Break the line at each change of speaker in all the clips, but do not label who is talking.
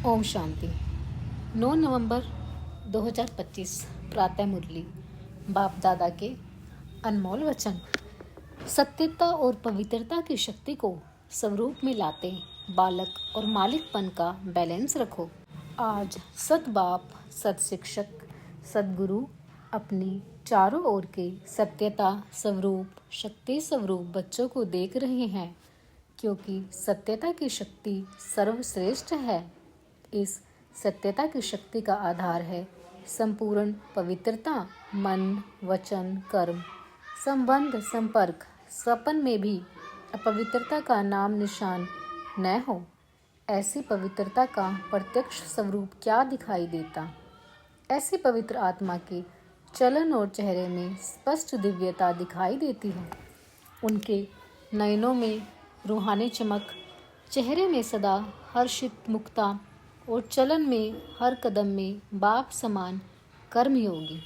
ओम शांति। 9 नवंबर 2025 प्रातः मुरली। बाप दादा के अनमोल वचन। सत्यता और पवित्रता की शक्ति को स्वरूप में लाते बालक और मालिकपन का बैलेंस रखो। आज सत बाप, सत शिक्षक, सदगुरु अपनी चारों ओर के सत्यता स्वरूप, शक्ति स्वरूप बच्चों को देख रहे हैं, क्योंकि सत्यता की शक्ति सर्वश्रेष्ठ है। इस सत्यता की शक्ति का आधार है संपूर्ण पवित्रता। मन, वचन, कर्म, संबंध, संपर्क, सपन में भी अपवित्रता का नाम निशान न हो। ऐसी पवित्रता का प्रत्यक्ष स्वरूप क्या दिखाई देता। ऐसी पवित्र आत्मा के चलन और चेहरे में स्पष्ट दिव्यता दिखाई देती है। उनके नयनों में रूहानी चमक, चेहरे में सदा हर्षित मुक्ता और चलन में हर कदम में बाप समान कर्मयोगी।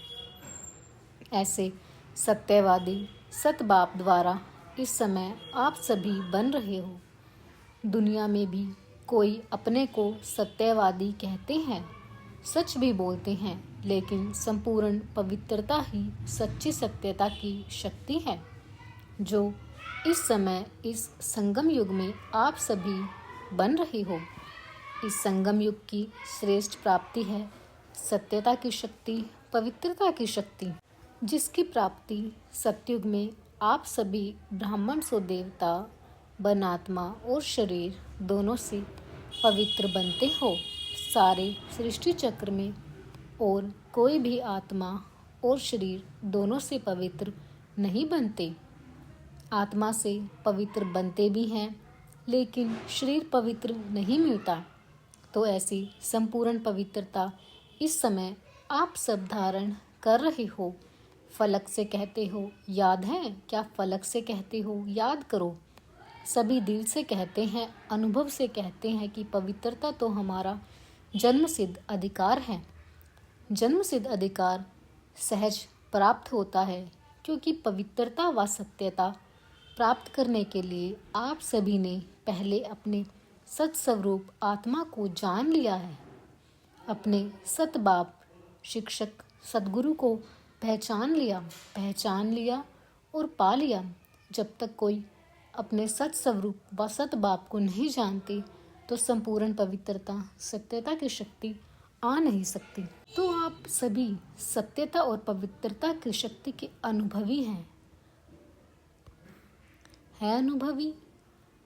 ऐसे सत्यवादी सत बाप द्वारा इस समय आप सभी बन रहे हो। दुनिया में भी कोई अपने को सत्यवादी कहते हैं, सच भी बोलते हैं, लेकिन संपूर्ण पवित्रता ही सच्ची सत्यता की शक्ति है, जो इस समय इस संगम युग में आप सभी बन रहे हो। इस संगम युग की श्रेष्ठ प्राप्ति है सत्यता की शक्ति, पवित्रता की शक्ति, जिसकी प्राप्ति सतयुग में आप सभी ब्राह्मण सो देवता बन आत्मा और शरीर दोनों से पवित्र बनते हो। सारे सृष्टि चक्र में और कोई भी आत्मा और शरीर दोनों से पवित्र नहीं बनते। आत्मा से पवित्र बनते भी हैं, लेकिन शरीर पवित्र नहीं मिलता। तो ऐसी संपूर्ण पवित्रता इस समय आप सब धारण कर रहे हो। फलक से कहते हो याद है क्या? फलक से कहते हो याद करो। सभी दिल से कहते हैं, अनुभव से कहते हैं कि पवित्रता तो हमारा जन्मसिद्ध अधिकार है। जन्मसिद्ध अधिकार सहज प्राप्त होता है, क्योंकि पवित्रता व सत्यता प्राप्त करने के लिए आप सभी ने पहले अपने सत्स्वरूप आत्मा को जान लिया है। अपने सत बाप, शिक्षक, सदगुरु को पहचान लिया और पा लिया। जब तक कोई अपने सत्स्वरूप व सत बाप को नहीं जानती, तो संपूर्ण पवित्रता, सत्यता की शक्ति आ नहीं सकती। तो आप सभी सत्यता और पवित्रता की शक्ति के अनुभवी हैं। है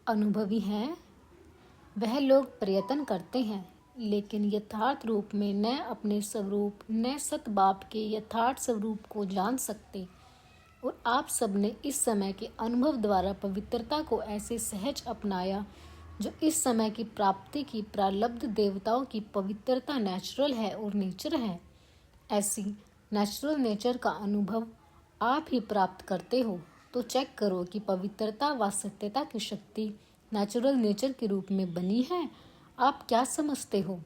अनुभवी हैं। वह लोग प्रयत्न करते हैं, लेकिन यथार्थ रूप में न अपने स्वरूप, न सत बाप के यथार्थ स्वरूप को जान सकते। और आप सब ने इस समय के अनुभव द्वारा पवित्रता को ऐसे सहज अपनाया, जो इस समय की प्राप्ति की प्रारब्ध देवताओं की पवित्रता नेचुरल है और नेचर है। ऐसी नेचुरल नेचर का अनुभव आप ही प्राप्त करते हो। तो चेक करो कि पवित्रता व सत्यता की शक्ति नेचुरल नेचर के रूप में बनी है। आप क्या समझते हो?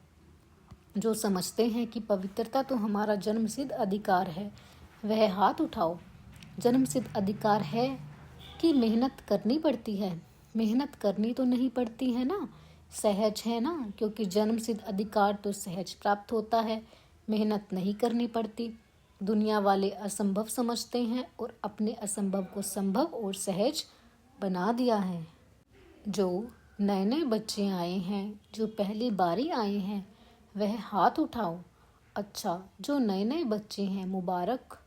जो समझते हैं कि पवित्रता तो हमारा जन्मसिद्ध अधिकार है, वह हाथ उठाओ। जन्मसिद्ध अधिकार है कि मेहनत करनी पड़ती है? मेहनत करनी तो नहीं पड़ती है ना, सहज है ना, क्योंकि जन्मसिद्ध अधिकार तो सहज प्राप्त होता है, मेहनत नहीं करनी पड़ती। दुनिया वाले असंभव समझते हैं और अपने असंभव को संभव और सहज बना दिया है। जो नए नए बच्चे आए हैं, जो पहली बारी आए हैं, वह हाथ उठाओ। अच्छा, जो नए नए बच्चे हैं, मुबारक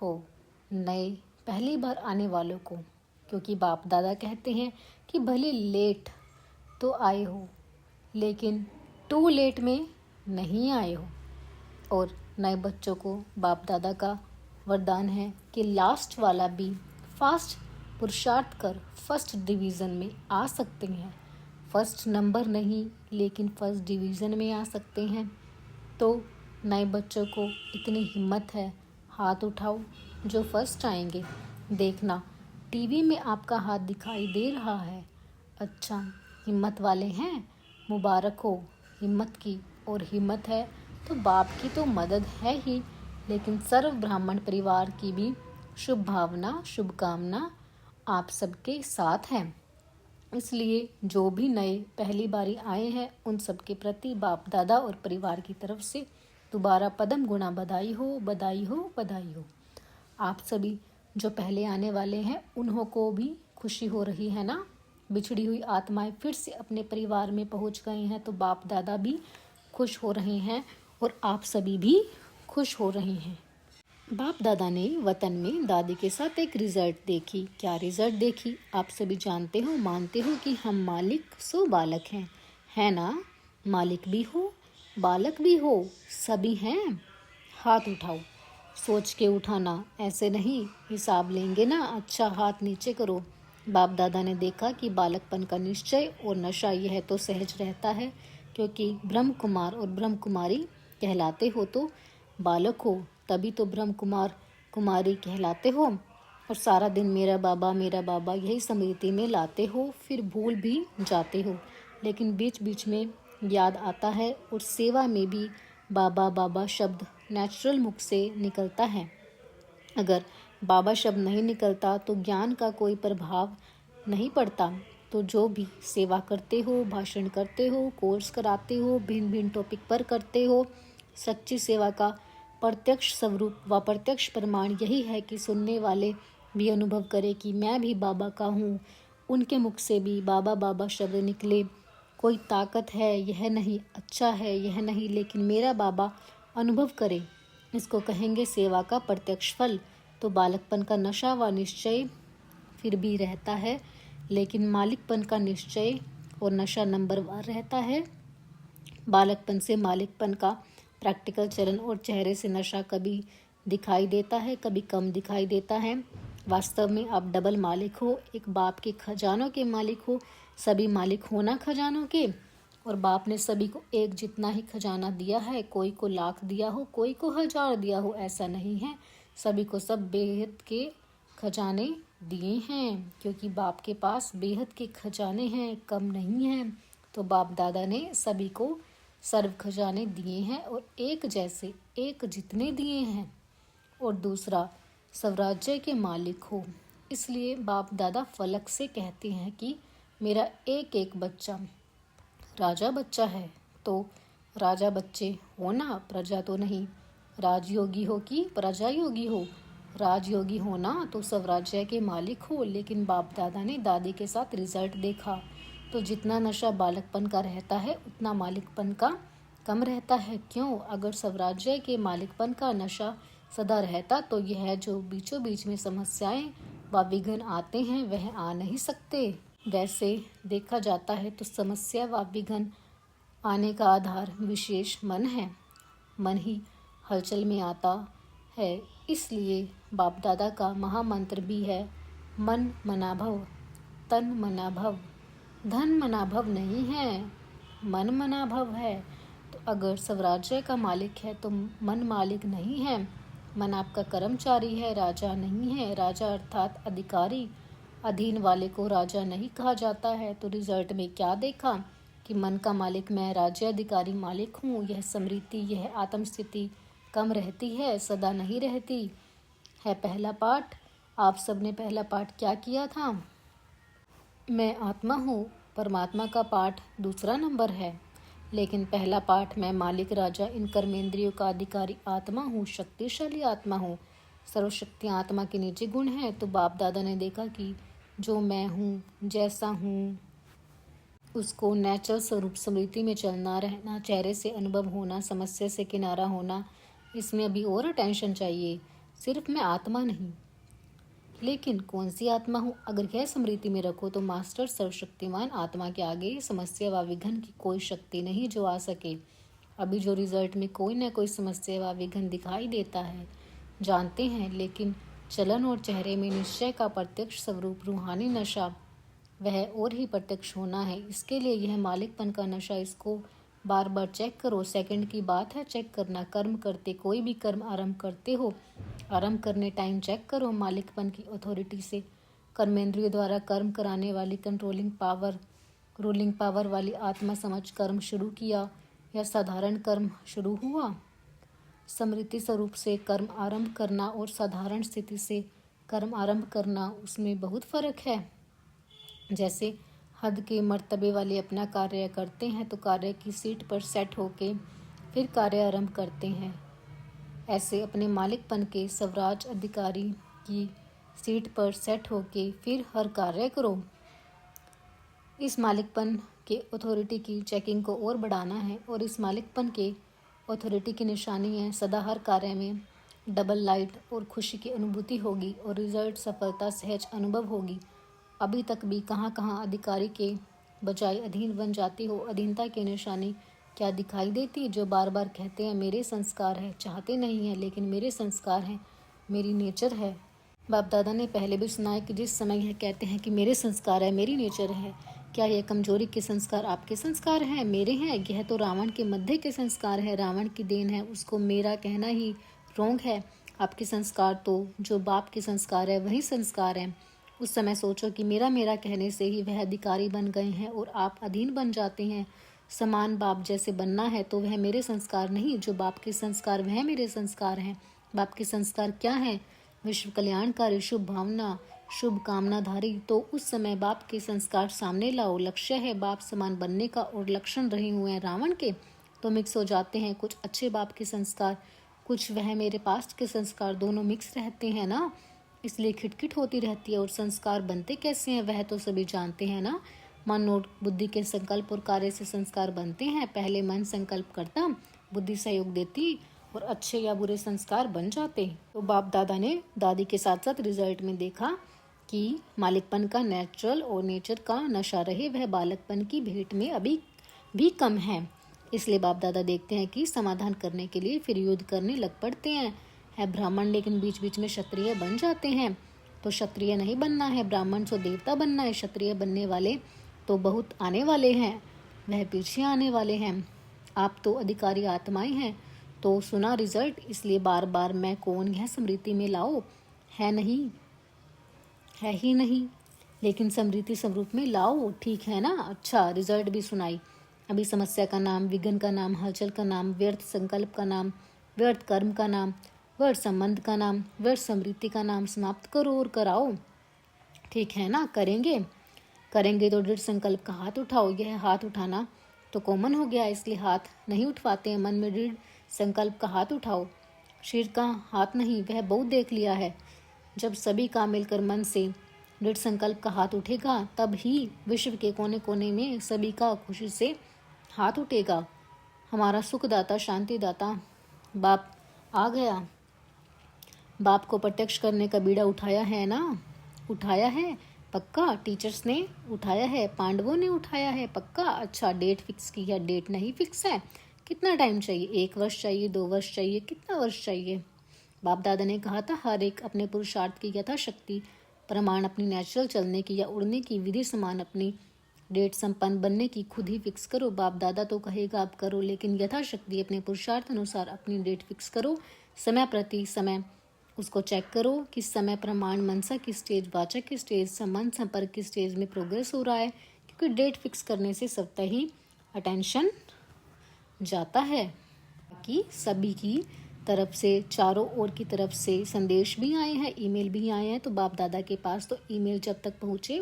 हो नए पहली बार आने वालों को, क्योंकि बाप दादा कहते हैं कि भले लेट तो आए हो, लेकिन टू लेट में नहीं आए हो। और नए बच्चों को बाप दादा का वरदान है कि लास्ट वाला भी फास्ट पुरुषार्थ कर फर्स्ट डिवीज़न में आ सकते हैं। फर्स्ट नंबर नहीं, लेकिन फर्स्ट डिवीज़न में आ सकते हैं। तो नए बच्चों को इतनी हिम्मत है, हाथ उठाओ जो फर्स्ट आएंगे। देखना टीवी में आपका हाथ दिखाई दे रहा है। अच्छा, हिम्मत वाले हैं, मुबारक हो हिम्मत की। और हिम्मत है तो बाप की तो मदद है ही, लेकिन सर्व ब्राह्मण परिवार की भी शुभ भावना, शुभकामना आप सबके साथ है। इसलिए जो भी नए पहली बारी आए हैं उन सबके प्रति बाप दादा और परिवार की तरफ से दोबारा पदम गुणा बधाई हो, बधाई हो, बधाई हो। आप सभी जो पहले आने वाले हैं उन्हों को भी खुशी हो रही है ना। बिछड़ी हुई आत्माएं फिर से अपने परिवार में पहुंच गए हैं तो बाप दादा भी खुश हो रहे हैं और आप सभी भी खुश हो रहे हैं। बाप दादा ने वतन में दादी के साथ एक रिजल्ट देखी। क्या रिजल्ट देखी? आप सभी जानते हो, मानते हो कि हम मालिक सो बालक हैं, है ना। मालिक भी हो, बालक भी हो, सभी हैं। हाथ उठाओ, सोच के उठाना, ऐसे नहीं हिसाब लेंगे ना। अच्छा, हाथ नीचे करो। बाप दादा ने देखा कि बालकपन का निश्चय और नशा यह तो सहज रहता है, क्योंकि ब्रह्म कुमार और ब्रह्म कुमारी कहलाते हो तो बालक हो, तभी तो ब्रह्म कुमार कुमारी कहलाते हो। और सारा दिन मेरा बाबा यही स्मृति में लाते हो, फिर भूल भी जाते हो, लेकिन बीच बीच में याद आता है। और सेवा में भी बाबा बाबा शब्द नेचुरल मुख से निकलता है। अगर बाबा शब्द नहीं निकलता तो ज्ञान का कोई प्रभाव नहीं पड़ता। तो जो भी सेवा करते हो, भाषण करते हो, कोर्स कराते हो, भिन्न भिन्न टॉपिक पर करते हो, सच्ची सेवा का प्रत्यक्ष स्वरूप व प्रत्यक्ष प्रमाण यही है कि सुनने वाले भी अनुभव करे कि मैं भी बाबा का हूँ। उनके मुख से भी बाबा बाबा शब्द निकले। कोई ताकत है यह नहीं, अच्छा है यह नहीं, लेकिन मेरा बाबा अनुभव करे, इसको कहेंगे सेवा का प्रत्यक्ष फल। तो बालकपन का नशा व निश्चय फिर भी रहता है, लेकिन मालिकपन का निश्चय और नशा नंबर 1 रहता है। बालकपन से मालिकपन का प्रैक्टिकल चलन और चेहरे से नशा कभी दिखाई देता है, कभी कम दिखाई देता है। वास्तव में आप डबल मालिक हो, एक बाप के खजानों के मालिक हो। सभी मालिक हो ना खजानों के, और बाप ने सभी को एक जितना ही खजाना दिया है। कोई को लाख दिया हो, कोई को 1000 दिया हो, ऐसा नहीं है। सभी को सब बेहद के खजाने दिए हैं, क्योंकि बाप के पास बेहद के खजाने हैं, कम नहीं हैं। तो बाप दादा ने सभी को सर्व खजाने दिए हैं और एक जैसे, एक जितने दिए हैं। और दूसरा, स्वराज्य के मालिक हो। इसलिए बाप दादा फलक से कहते हैं कि मेरा एक एक बच्चा राजा बच्चा है। तो राजा बच्चे हो ना, प्रजा तो नहीं। राजयोगी हो कि प्रजा योगी हो। राजयोगी हो ना तो स्वराज्य के मालिक हो। लेकिन बाप दादा ने दादी के साथ रिजल्ट देखा, तो जितना नशा बालकपन का रहता है उतना मालिकपन का कम रहता है। क्यों? अगर स्वराज्य के मालिकपन का नशा सदा रहता तो यह जो बीचों बीच में समस्याएं व विघ्न आते हैं वह आ नहीं सकते। वैसे देखा जाता है तो समस्या व विघ्न आने का आधार विशेष मन है। मन ही हलचल में आता है। इसलिए बाप दादा का महामंत्र भी है, मन मना भव, तन मना भव। धन मना भव नहीं है, मन मना भव है। तो अगर स्वराज्य का मालिक है तो मन मालिक नहीं है। मन आपका कर्मचारी है, राजा नहीं है। राजा अर्थात अधिकारी, अधीन वाले को राजा नहीं कहा जाता है। तो रिजल्ट में क्या देखा कि मन का मालिक मैं, राज्य अधिकारी मालिक हूँ। यह स्मृति, यह आत्मस्थिति कम रहती है, सदा नहीं रहती है। पहला पाठ, आप सबने पहला पाठ क्या किया था? मैं आत्मा हूँ, परमात्मा का पाठ दूसरा नंबर है। लेकिन पहला पाठ मैं मालिक राजा इन कर्मेंद्रियों का अधिकारी आत्मा हूँ, शक्तिशाली आत्मा हूँ। सर्वशक्ति आत्मा के निजी गुण हैं। तो बाप दादा ने देखा कि जो मैं हूँ, जैसा हूँ, उसको नेचुरल स्वरूप स्मृति में चलना रहना, चेहरे से अनुभव होना, समस्या से किनारा होना, इसमें अभी और अटेंशन चाहिए। सिर्फ मैं आत्मा नहीं, लेकिन कौन सी आत्मा हूँ? अगर यह स्मृति में रखो तो मास्टर सर्वशक्तिमान आत्मा के आगे समस्या व विघ्न की कोई शक्ति नहीं जो आ सके। अभी जो रिजल्ट में कोई न कोई समस्या व विघ्न दिखाई देता है, जानते हैं, लेकिन चलन और चेहरे में निश्चय का प्रत्यक्ष स्वरूप रूहानी नशा वह और ही प्रत्यक्ष होना है। इसके लिए यह मालिकपन का नशा, इसको बार बार चेक करो। सेकंड की बात है चेक करना। कर्म करते, कोई भी कर्म आरंभ करते हो, आरंभ करने टाइम चेक करो मालिकपन की अथॉरिटी से। कर्मेंद्रियों द्वारा कर्म कराने वाली कंट्रोलिंग पावर, रूलिंग पावर वाली आत्मा समझ कर्म शुरू किया या साधारण कर्म शुरू हुआ। स्मृति स्वरूप से कर्म आरंभ करना और साधारण स्थिति से कर्म आरंभ करना, उसमें बहुत फर्क है। जैसे हद के मर्तबे वाले अपना कार्य करते हैं तो कार्य की सीट पर सेट होके फिर कार्य आरंभ करते हैं। ऐसे अपने मालिकपन के स्वराज अधिकारी की सीट पर सेट होके फिर हर कार्य करो। इस मालिकपन के अथॉरिटी की चेकिंग को और बढ़ाना है और इस मालिकपन के अथॉरिटी की निशानी है सदा हर कार्य में डबल लाइट और खुशी की अनुभूति होगी और रिजल्ट सफलता सहज अनुभव होगी। अभी तक भी कहाँ कहाँ अधिकारी के बजाय अधीन बन जाती हो। अधीनता की निशानी क्या दिखाई देती? जो बार बार कहते हैं मेरे संस्कार है, चाहते नहीं है लेकिन मेरे संस्कार हैं, मेरी नेचर है। बाप दादा ने पहले भी सुना है कि जिस समय यह कहते हैं कि मेरे संस्कार है, मेरी नेचर है, क्या यह कमजोरी के संस्कार आपके संस्कार हैं, मेरे हैं? यह तो रावण के मध्य के संस्कार है, रावण की देन है, उसको मेरा कहना ही रोंग है। आपके संस्कार तो जो बाप के संस्कार है वही संस्कार है। उस समय सोचो कि मेरा मेरा कहने से ही वह अधिकारी बन गए हैं और आप अधीन बन जाते हैं। समान बाप जैसे बनना है तो वह मेरे संस्कार नहीं, जो बाप के संस्कार वह मेरे संस्कार हैं। बाप के संस्कार क्या है? विश्व कल्याणकारी, शुभ भावना, शुभ कामनाधारी। तो उस समय बाप के संस्कार सामने लाओ। लक्ष्य है बाप समान बनने का और लक्षण रहे हुए हैं रावण के, तो मिक्स हो जाते हैं। कुछ अच्छे बाप के संस्कार, कुछ वह मेरे पास्ट के संस्कार, दोनों मिक्स रहते हैं ना, इसलिए खिटखिट होती रहती है। और संस्कार बनते कैसे हैं वह तो सभी जानते हैं ना। मन और बुद्धि के संकल्प और कार्य से संस्कार बनते हैं। पहले मन संकल्प करता, बुद्धि सहयोग देती और अच्छे या बुरे संस्कार बन जाते। तो बाप दादा ने दादी के साथ साथ रिजल्ट में देखा कि मालिकपन का नेचुरल और नेचर का नशा रहे वह बालकपन की भेंट में अभी भी कम है। इसलिए बाप दादा देखते हैं कि समाधान करने के लिए फिर युद्ध करने लग पड़ते हैं। है ब्राह्मण लेकिन बीच बीच में क्षत्रिय बन जाते हैं। तो क्षत्रिय नहीं बनना है, ब्राह्मण से देवता बनना है। क्षत्रिय बनने वाले तो बहुत आने वाले हैं, वह पीछे आने वाले हैं। आप तो अधिकारी आत्माएं हैं। तो सुना रिजल्ट, इसलिए बार बार मैं कौन यह स्मृति में लाओ। है नहीं, है ही नहीं, लेकिन स्मृति स्वरूप में लाओ, ठीक है ना। अच्छा, रिजल्ट भी सुनाई। अभी समस्या का नाम, विघ्न का नाम, हलचल का नाम, व्यर्थ संकल्प का नाम, व्यर्थ कर्म का नाम, व्यर्थ संबंध का नाम, व्यर्थ स्मृति का नाम समाप्त करो और कराओ, ठीक है ना। करेंगे तो दृढ़ संकल्प का हाथ उठाओ। यह हाथ उठाना तो कॉमन हो गया, इसलिए हाथ नहीं उठवाते हैं। मन में दृढ़ संकल्प का हाथ उठाओ। शरीर का हाथ नहीं, वह बहुत देख लिया है। जब सभी का मिलकर मन से दृढ़ संकल्प का हाथ उठेगा तब ही विश्व के कोने कोने में सभी का खुशी से हाथ उठेगा। हमारा सुखदाता, शांतिदाता बाप आ गया। बाप को प्रत्यक्ष करने का बीड़ा उठाया है ना, उठाया है पक्का। टीचर्स ने उठाया है, पांडवों ने उठाया है पक्का। अच्छा, डेट फिक्स की है? डेट नहीं फिक्स है। कितना टाइम चाहिए? 1 वर्ष चाहिए, 2 वर्ष चाहिए, कितना वर्ष चाहिए? बाप दादा ने कहा था हर एक अपने पुरुषार्थ की यथाशक्ति प्रमाण अपनी नेचुरल चलने की या उड़ने की विधि समान अपनी डेट संपन्न बनने की खुद ही फिक्स करो। बाप दादा तो कहेगा आप करो, लेकिन यथाशक्ति अपने पुरुषार्थ अनुसार अपनी डेट फिक्स करो। समय प्रति समय उसको चेक करो किस समय प्रमाण मनसा की स्टेज, वाचा की स्टेज, संबंध संपर्क की स्टेज में प्रोग्रेस हो रहा है। क्योंकि डेट फिक्स करने से स्वतः ही अटेंशन जाता है कि सभी की तरफ से, चारों ओर की तरफ से संदेश भी आए हैं, ईमेल भी आए हैं। तो बाप दादा के पास तो ईमेल जब तक पहुँचे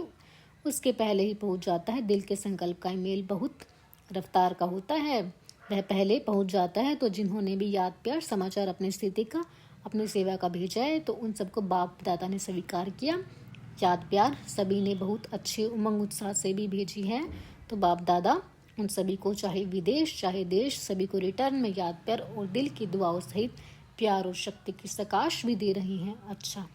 उसके पहले ही पहुँच जाता है। दिल के संकल्प का ईमेल बहुत रफ्तार का होता है, वह पहले पहुँच जाता है। तो जिन्होंने भी याद प्यार समाचार अपनी स्थिति का, अपनी सेवा का भेजा है तो उन सबको बाप दादा ने स्वीकार किया। याद प्यार सभी ने बहुत अच्छे उमंग उत्साह से भी भेजी है। तो बाप दादा उन सभी को, चाहे विदेश चाहे देश, सभी को रिटर्न में याद प्यार और दिल की दुआओं सहित प्यार और शक्ति की सकाश भी दे रही हैं। अच्छा,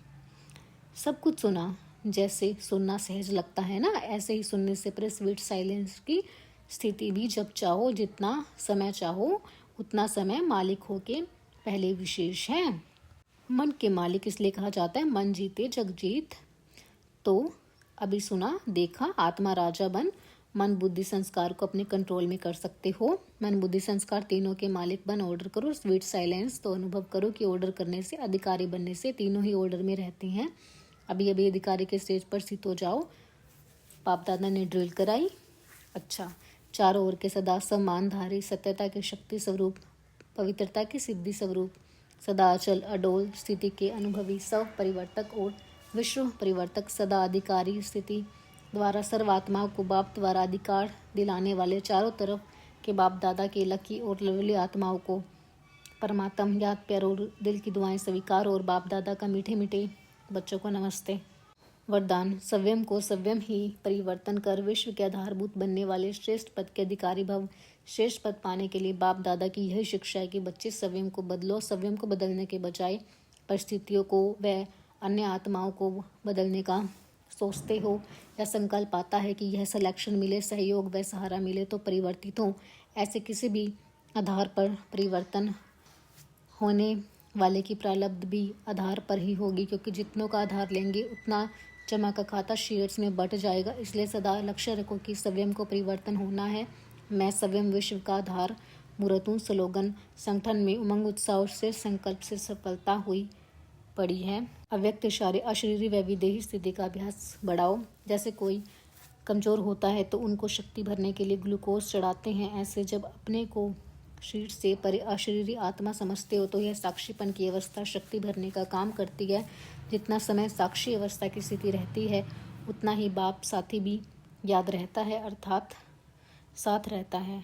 सब कुछ सुना। जैसे सुनना सहज लगता है ना, ऐसे ही सुनने से प्रेस स्वीट साइलेंस की स्थिति भी जब चाहो, जितना समय चाहो उतना समय मालिक होके पहले विशेष है। मन के मालिक इसलिए कहा जाता है मन जीते जग जीत। तो अभी सुना देखा, आत्मा राजा बन मन बुद्धि संस्कार को अपने कंट्रोल में कर सकते हो। मन बुद्धि संस्कार तीनों के मालिक बन ऑर्डर करो। स्वीट साइलेंस तो अनुभव करो कि ऑर्डर करने से, अधिकारी बनने से तीनों ही ऑर्डर में रहते हैं। अभी अभी अधिकारी के स्टेज पर सिद्ध हो जाओ। बाप दादा ने ड्रिल कराई। अच्छा, चारों ओर के सदा सम्मानधारी, सत्यता के शक्ति स्वरूप, पवित्रता की सिद्धि स्वरूप, सदा अचल अडोल स्थिति के अनुभवी, सब परिवर्तक और विश्व परिवर्तक, सदा अधिकारी स्थिति द्वारा सर्व आत्माओं को बाप द्वारा अधिकार दिलाने वाले चारों तरफ के बाप दादा के लकी और लवली आत्माओं को परमात्म याद प्यार और दिल की दुआएं स्वीकार और बाप दादा का मीठे मीठे बच्चों को नमस्ते। वरदान, स्वयं को स्वयं ही परिवर्तन कर विश्व के आधारभूत बनने वाले श्रेष्ठ पद के अधिकारी भव। श्रेष्ठ पद पाने के लिए बाप दादा की यही शिक्षा है कि बच्चे स्वयं को बदलो। स्वयं को बदलने के बजाय परिस्थितियों को व अन्य आत्माओं को बदलने का सोचते हो या संकल्प आता है कि यह सिलेक्शन मिले, सहयोग व सहारा मिले तो परिवर्तित हो। ऐसे किसी भी आधार पर परिवर्तन होने वाले की प्रारब्ध भी आधार पर ही होगी, क्योंकि जितनों का आधार लेंगे उतना जमा का खाता शेयर्स में बढ़ जाएगा। इसलिए सदा लक्ष्य रखो कि स्वयं को परिवर्तन होना है। मैं स्वयं विश्व का आधार मूर्तों स्लोगन संगठन में उमंग उत्साह और से संकल्प से सफलता हुई पड़ी है। अव्यक्त इशारे अशरीरी व विदेही स्थिति का अभ्यास बढ़ाओ। जैसे कोई कमजोर होता है तो उनको शक्ति भरने के लिए ग्लूकोज चढ़ाते हैं, ऐसे जब अपने को शरीर से परे अशरीरी आत्मा समझते हो तो यह साक्षीपन की अवस्था शक्ति भरने का काम करती है। जितना समय साक्षी अवस्था की स्थिति रहती है उतना ही बाप साथी भी याद रहता है, अर्थात साथ रहता है।